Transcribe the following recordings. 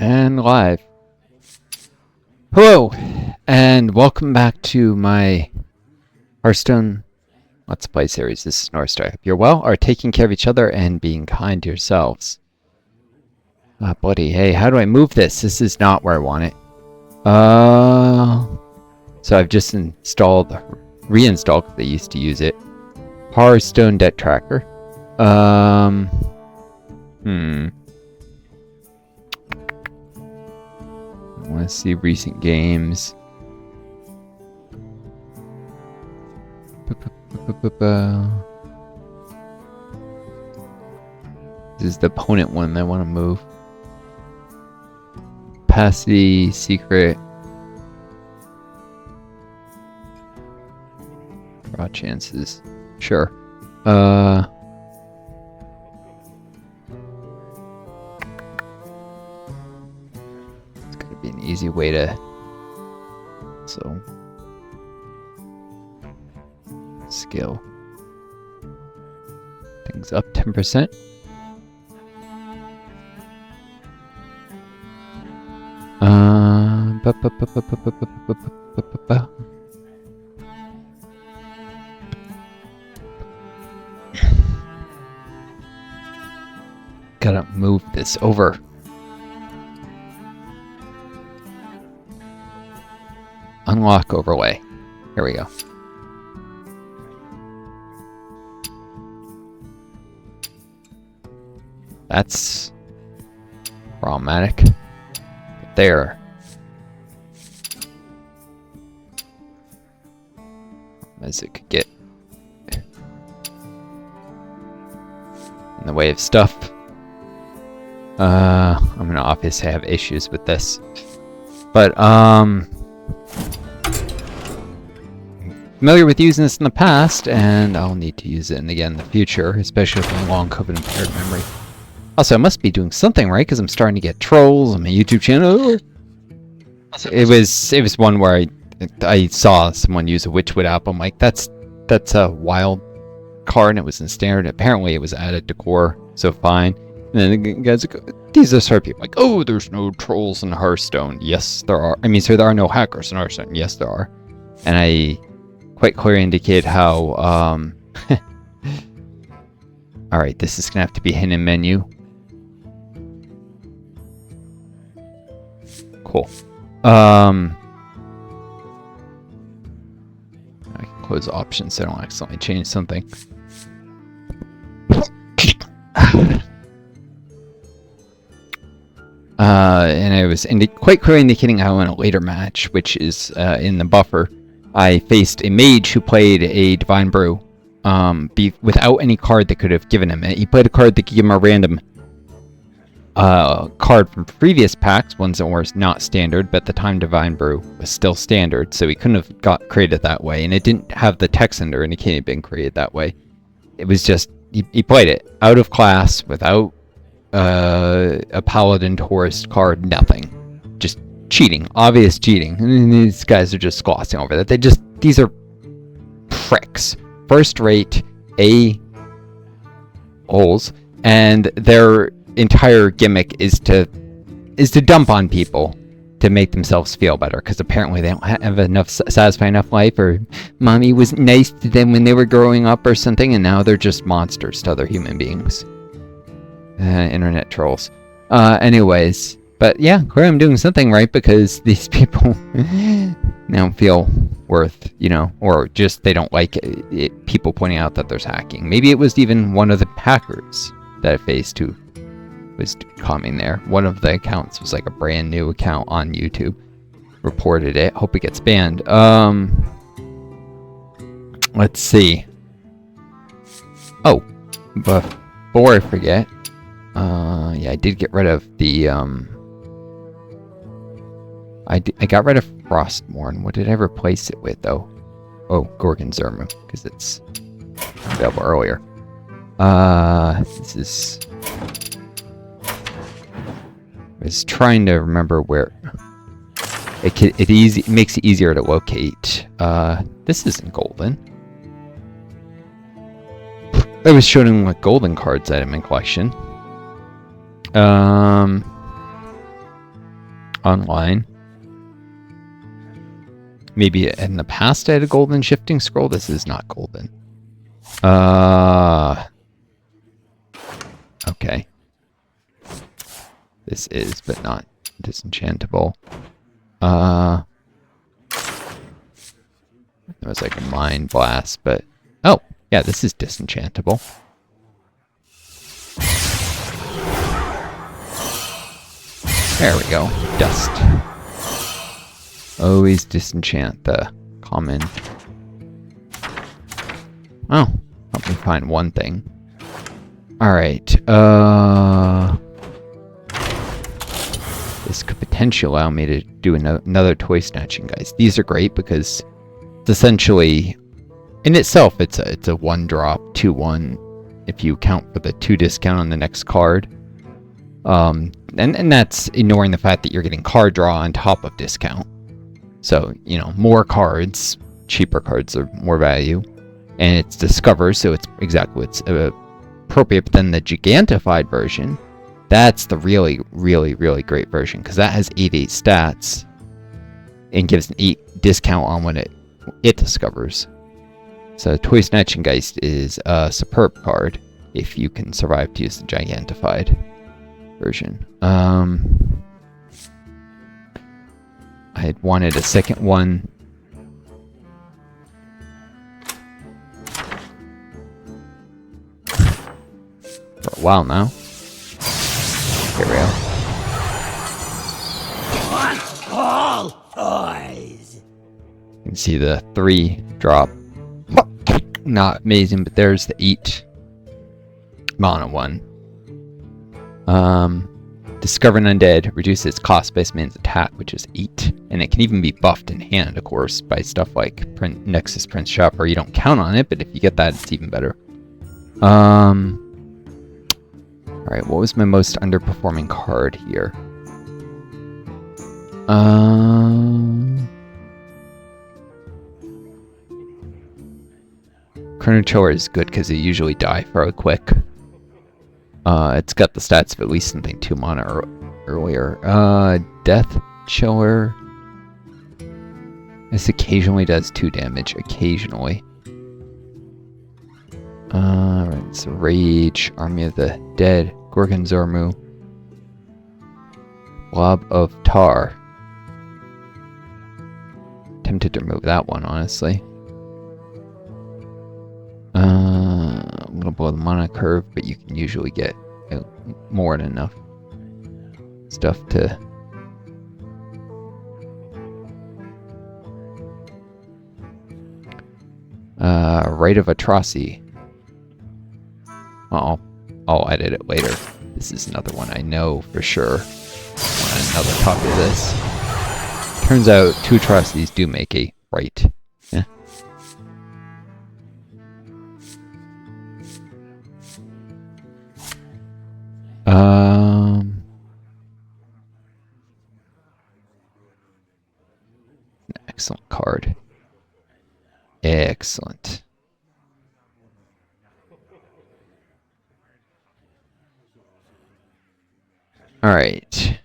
And live. Hello, and welcome back to my Hearthstone Let's Play series. This is Northstar. Hope you're well, are taking care of each other, and being kind to yourselves. Buddy, hey, how do I move this? This is not where I want it. So I've just reinstalled, because I used to use it. Hearthstone Debt Tracker. I want to see recent games. This is the opponent one that I want to move. Capacity, secret. Raw chances. Sure. Be an easy way to scale things up 10%. Gotta move this over. Unlock overlay. Here we go. That's problematic. But there. As it could get in the way of stuff. I'm gonna obviously have issues with this. But familiar with using this in the past, and I'll need to use it again in the future, especially with my long COVID impaired memory. Also, I must be doing something right, because I'm starting to get trolls on my YouTube channel. It was one where I saw someone use a Witchwood app. I'm like, that's a wild card, and it was in standard. Apparently, it was added to core, so fine. And then the guys go, these are sort of people like, oh, there's no trolls in Hearthstone. Yes, there are. I mean, so there are no hackers in Hearthstone. Yes, there are. And I quite clearly indicate how, alright, this is gonna have to be hidden menu. Cool. I can close options so I don't accidentally change something. And I was quite clearly indicating how in a later match, which is in the buffer, I faced a mage who played a Divine Brew without any card that could have given him it. He played a card that could give him a random card from previous packs, ones that were not standard, but at the time Divine Brew was still standard, so he couldn't have got created that way, and it didn't have the text under indicating it had been created that way. It was just, he played it out of class, without a Paladin Tourist card, nothing. Just cheating, obvious cheating. And these guys are just glossing over that. These are pricks. First rate holes, and their entire gimmick is to dump on people to make themselves feel better, because apparently they don't have enough satisfying enough life, or mommy was nice to them when they were growing up or something, and now they're just monsters to other human beings. Internet trolls. Anyways. But yeah, clearly I'm doing something right, because these people don't feel worth, or just they don't like people pointing out that there's hacking. Maybe it was even one of the hackers that I faced who was commenting there. One of the accounts was like a brand new account on YouTube. Reported it. Hope it gets banned. Let's see. Oh, before I forget, yeah, I did get rid of the I got rid of Frostmourne. What did I replace it with, though? Oh, Gorgon Zermu, because it's available earlier. This is... I was trying to remember where... It makes it easier to locate. This isn't golden. I was showing what golden cards I had in my collection. online. Maybe in the past I had a golden shifting scroll. This is not golden. Okay. This is, but not disenchantable. It was like a mind blast, but... Oh, yeah, this is disenchantable. There we go. Dust. Always disenchant the common. Oh, help me find one thing. Alright, this could potentially allow me to do another toy snatching, guys. These are great because it's essentially, in itself, it's a 1-drop, 2-1, if you count for the 2 discount on the next card. And that's ignoring the fact that you're getting card draw on top of discount. So, you know, more cards, cheaper cards are more value. And it's Discover, so it's exactly what's appropriate. But then the Gigantified version, that's the really, really, really great version. Because that has 8/8 stats. And gives an 8 discount on when it discovers. So Toy Snatching Geist is a superb card if you can survive to use the Gigantified version. I had wanted a second one. For a while now. Here we go. All toys. You can see the 3-drop. Not amazing, but there's the 8 mono one. Discover an Undead reduces its cost by its man's attack, which is 8. And it can even be buffed in hand, of course, by stuff like Nexus Prince Shopper. You don't count on it, but if you get that, it's even better. Alright, what was my most underperforming card here? Chrono Chiller is good because they usually die fairly quick. It's got the stats of at least something 2 mana earlier. Death Chiller. This occasionally does 2 damage. Occasionally. Right, so Rage, Army of the Dead, Gorgonzormu, Blob of Tar. Tempted to remove that one, honestly. A little below the mana curve, but you can usually get more than enough stuff to... Rite of Atrocity. I'll edit it later. This is another one I know for sure. I want another copy of this. Turns out 2 atrocities do make a right. Yeah. Excellent card. Excellent. Alright.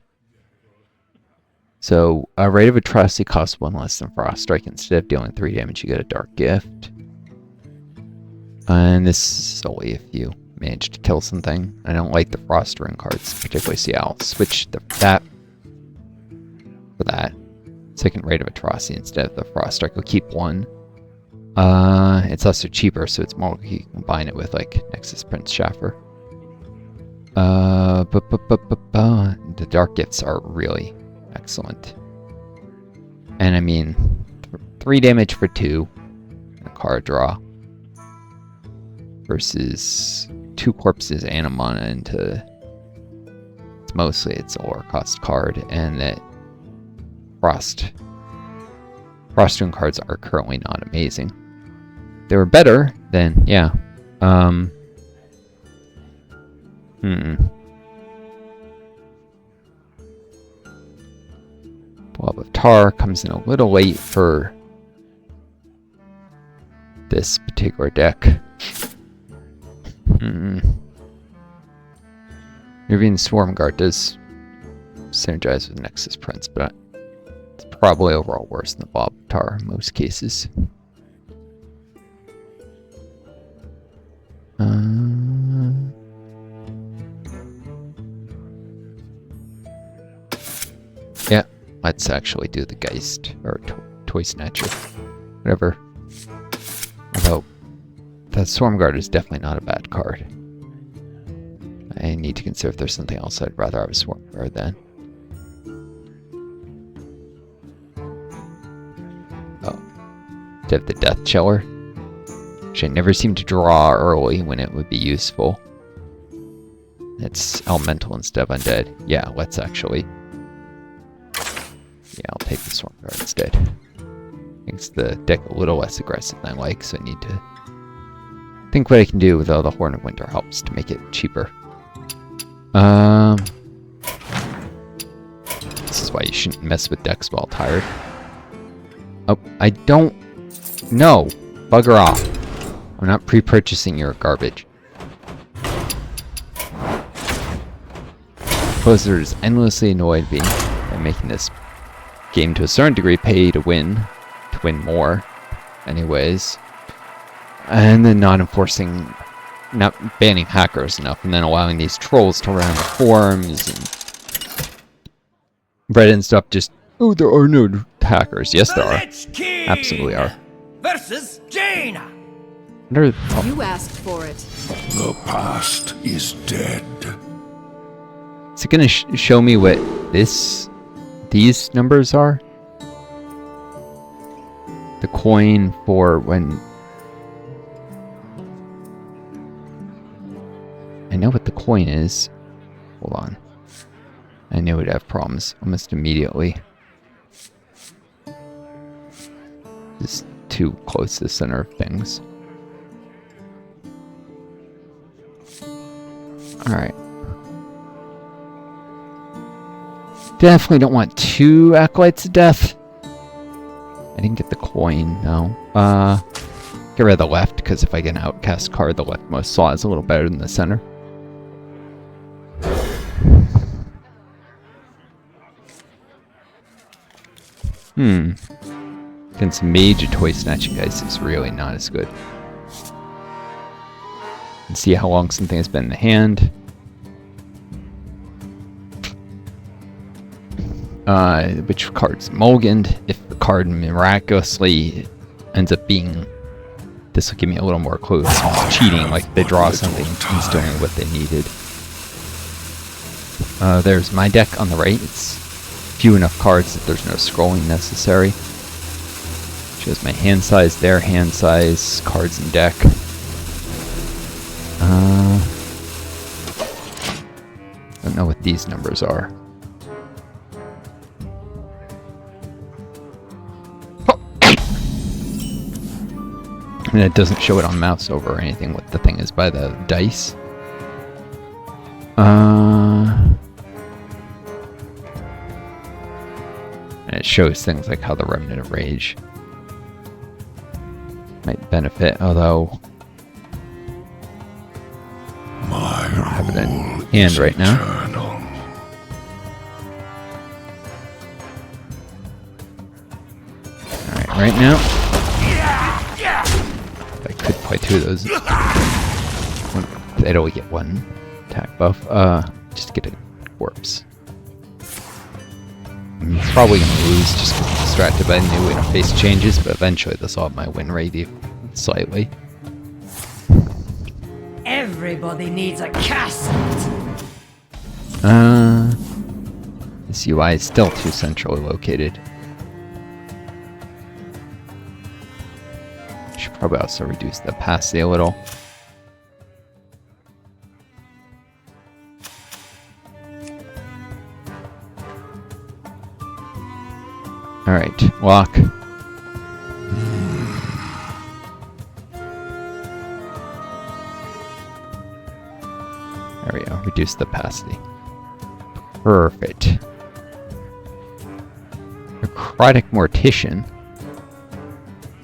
So, a Rite of Atrocity costs 1 less than Frost Strike. Instead of dealing 3 damage, you get a Dark Gift. And this is only if you manage to kill something. I don't like the Frost Rune cards, particularly, so yeah, I'll switch that for that. Second Rite of Atrocity instead of the Frost Strike. I'll keep 1. It's also cheaper, so it's more you can combine it with, like, Nexus Prince Shaffer. The Dark Gifts are really excellent. And I mean, 3 damage for 2. A card draw. Versus 2 corpses and a mana into... It's a lower cost card, and that Frost Rune cards are currently not amazing. If they were better, then yeah. Blob of Tar comes in a little late for this particular deck. Nubian Swarmguard does synergize with Nexus Prince, but it's probably overall worse than the Bob Tar in most cases. Yeah, let's actually do the Geist, or Toy Snatcher, whatever. Although, that Stormguard is definitely not a bad card. I need to consider if there's something else I'd rather have a Stormguard than. Oh, to have the Death Chiller, which I never seem to draw early when it would be useful. It's Elemental instead of Undead. Yeah, let's actually... Yeah, I'll take the Stormguard instead. Makes the deck a little less aggressive than I like, so I need to think what I can do with all the Horn of Winter helps to make it cheaper. This is why you shouldn't mess with decks while tired. Oh, I don't... No! Bugger off. I'm not pre-purchasing your garbage. Blizzard is endlessly annoyed me by making this game to a certain degree pay to win more anyways, and then not banning hackers enough, and then allowing these trolls to run the forums and Reddit and stuff. Just, oh, there are no hackers. Yes, there are. Absolutely are. Versus Jaina. You asked for it. The past is dead. Is it gonna show me what these numbers are? The coin for when... I know what the coin is. Hold on. I knew it'd have problems almost immediately. Just too close to the center of things. Alright. Definitely don't want 2 Acolytes of Death. I didn't get the coin, no. Get rid of the left, because if I get an outcast card, the leftmost slot is a little better than the center. Against Mage, a Toy Snatching Geist is really not as good. And see how long something has been in the hand. Which card's mulliganed. If the card miraculously ends up being... This will give me a little more clue. It's cheating, like they draw something instantly what they needed. There's my deck on the right. It's few enough cards that there's no scrolling necessary. Shows my hand size, their hand size, cards in deck. Don't know what these numbers are. And it doesn't show it on mouse over or anything what the thing is by the dice. And it shows things like how the Remnant of Rage might benefit, although I don't have it in hand right now. Alright, right now I could play 2 of those. They'd only get 1 attack buff. Just get a corpse. I'm probably gonna lose just because I'm distracted by new interface changes, but eventually this will have my win rate slightly. Everybody needs a castle. This UI is still too centrally located. Should probably also reduce the opacity a little. Alright, lock. There we go, reduce the opacity. Perfect. Necrotic Mortician.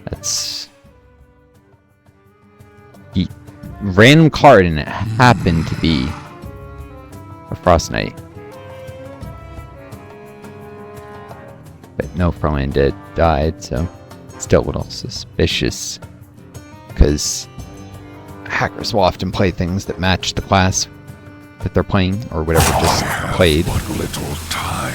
That's the random card, and it happened to be a Frost Knight. But no frontline died, so still a little suspicious. Because hackers will often play things that match the class that they're playing, or whatever just played. But little time.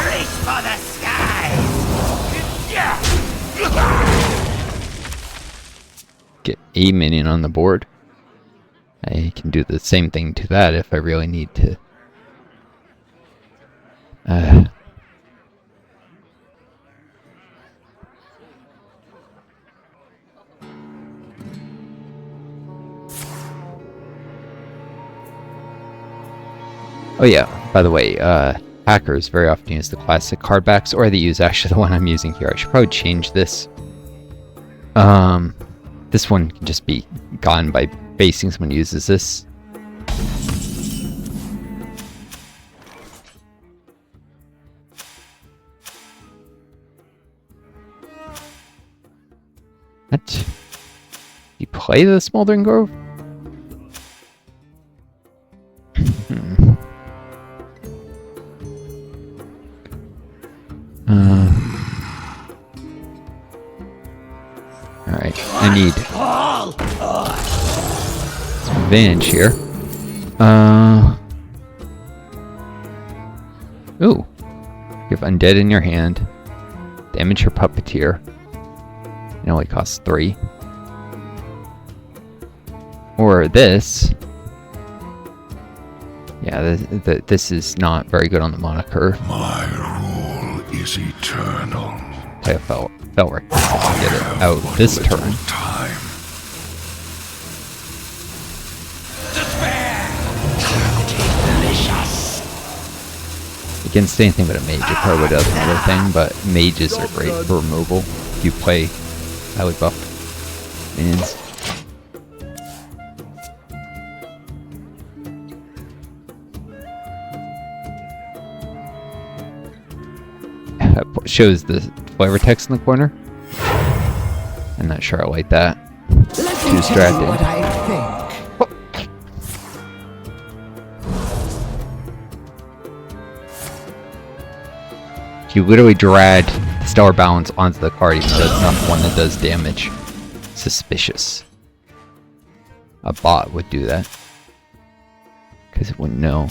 Reach for the skies! Get a minion on the board. I can do the same thing to that if I really need to. Oh yeah, by the way, hackers very often use the classic card backs, or they use actually the one I'm using here. I should probably change this. This one can just be gone by basing someone who uses this. What? You play the Smoldering Grove? Alright, I need some advantage here. Ooh. You have Undead in your hand. Damage your Puppeteer. It only costs 3. Or this. Yeah, this is not very good on the moniker. My rule is eternal. Play a Felric to get it out this turn. Time. Against anything but a mage, it probably would have another thing, but mages are great for removal if you play highly buffed minions. Shows the flavor text in the corner. I'm not sure I like that. Too distracting. You literally drag Stellar Balance onto the card even though it's not the one that does damage. Suspicious. A bot would do that. Because it wouldn't know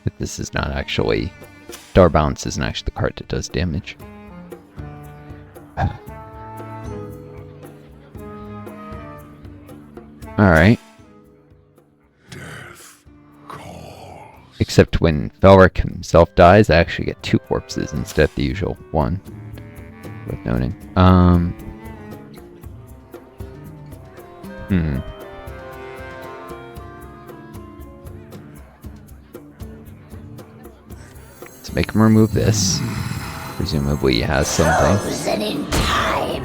that this is not actually... Stellar Balance isn't actually the card that does damage. Alright. Death calls. Except when Felric himself dies, I actually get 2 corpses instead of the usual 1. Worth noting. Let's make him remove this. Presumably he has something. Frozen in time!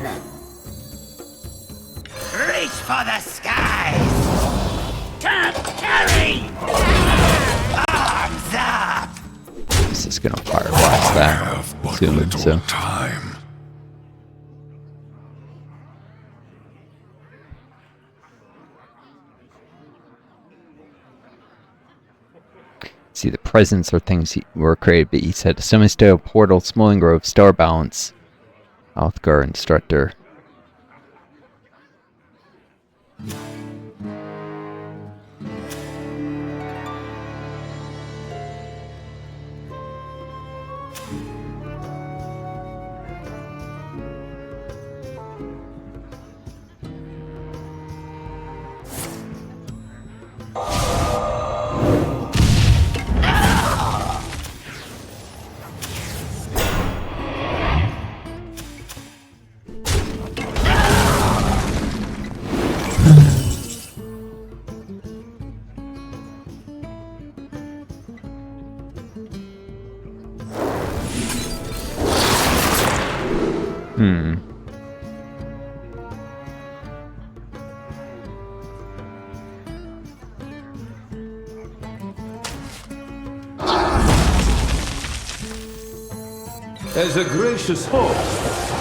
Reach for the skies! Can't carry! Arms up! This is gonna fire blast that. Have but Assuming little so. time. See, the presents are things were created, but he said Semi-Stale, Portal, Smoldering Grove, Star Balance, Althgar, Instructor. As a gracious host,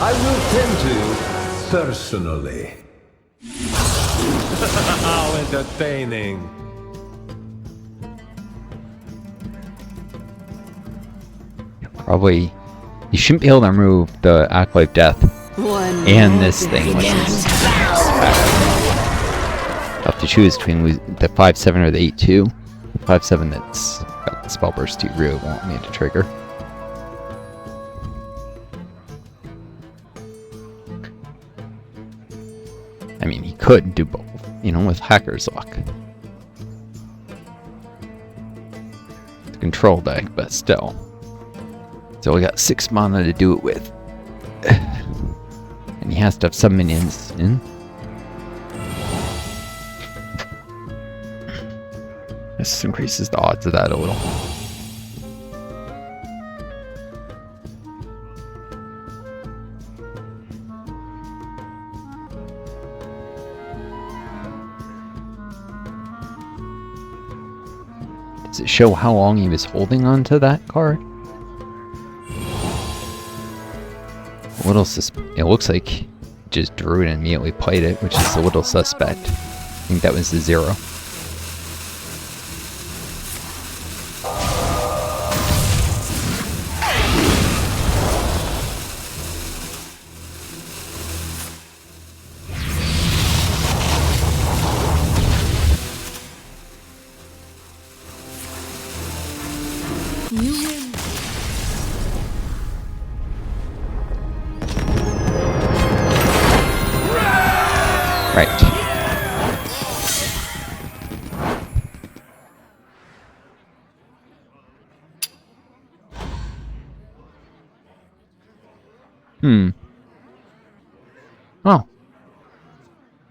I will tend to you. personally. How entertaining. Probably, you shouldn't be able to remove the Acolyte Death One and more this thing. Which begins. is you have to choose between the 5/7 or the 8/2. The 5/7 that's got the spell burst you really want me to trigger. I mean, he could do both, you know, with Hacker's Luck. It's a control deck, but still. So we got 6 mana to do it with. And he has to have some minions in. This increases the odds of that a little. Does it show how long he was holding on to that card? A little it looks like he just drew it and immediately played it, which is a little suspect. I think that was the 0. You win. Right. Oh.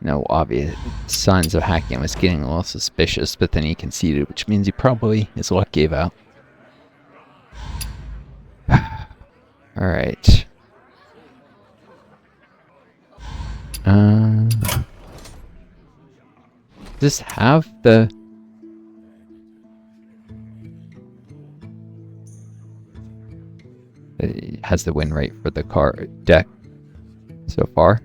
No obvious signs of hacking. I was getting a little suspicious, but then he conceded, which means he probably his luck gave out. Alright. Does this have the... It has the win rate for the card deck so far.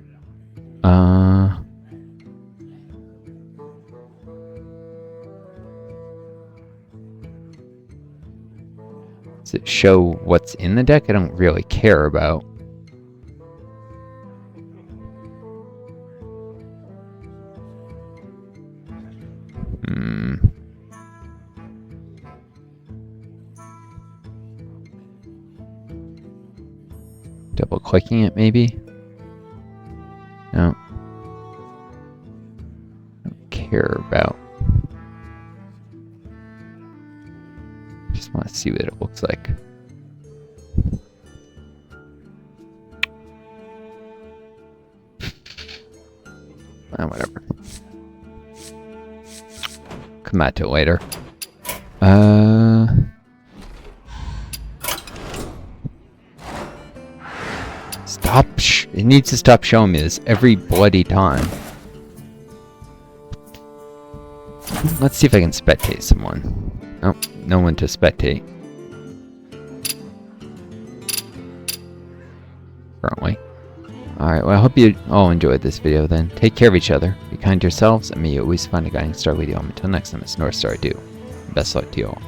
Does it show what's in the deck? I don't really care about. Double clicking it, maybe? No. Don't care about. Just want to see what it looks like. Whatever. Come back to it later. Stop. It needs to stop showing me this every bloody time. Let's see if I can spectate someone. Nope, no one to spectate. Currently. Alright, well I hope you all enjoyed this video then. Take care of each other, be kind to yourselves, and may you always find a guiding star leading you on. Until next time, it's Northstar. Best luck to you all.